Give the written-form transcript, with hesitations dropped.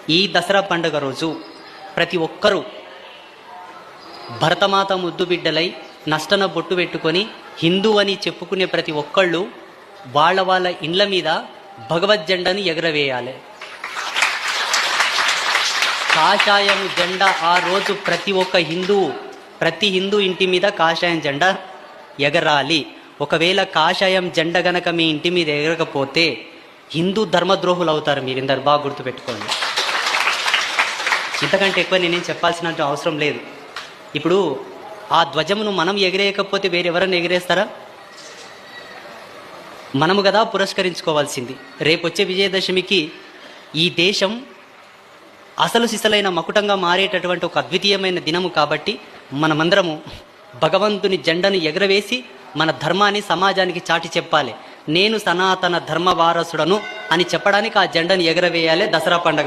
ఈ దసరా పండుగ రోజు ప్రతి ఒక్కరూ భరతమాత ముద్దు బిడ్డలై నష్టన బొట్టు పెట్టుకొని హిందూ అని చెప్పుకునే ప్రతి ఒక్కళ్ళు వాళ్ళ వాళ్ళ ఇండ్ల మీద భగవద్ జెండాని ఎగరవేయాలి. కాషాయం జెండా ఆ రోజు ప్రతి హిందూ ఇంటి మీద కాషాయం జెండా ఎగరాలి. ఒకవేళ కాషాయం జెండా గనక మీ ఇంటి మీద ఎగరకపోతే హిందూ ధర్మద్రోహులు అవుతారు. మీరిందరు బాగా గుర్తుపెట్టుకోండి. ఇంతకంటే ఎక్కువ నేనేం చెప్పాల్సిన అవసరం లేదు. ఇప్పుడు ఆ ధ్వజమును మనం ఎగిరేయకపోతే వేరెవరన్నా ఎగిరేస్తారా? మనము కదా పురస్కరించుకోవాల్సింది. రేపొచ్చే విజయదశమికి ఈ దేశం అసలు సిసలైన మకుటంగా మారేటటువంటి ఒక అద్వితీయమైన దినము కాబట్టి మనమందరము భగవంతుని జెండను ఎగరవేసి మన ధర్మాన్ని సమాజానికి చాటి చెప్పాలి. నేను సనాతన ధర్మ వారసుడను అని చెప్పడానికి ఆ జెండను ఎగరవేయాలి దసరా పండుగ.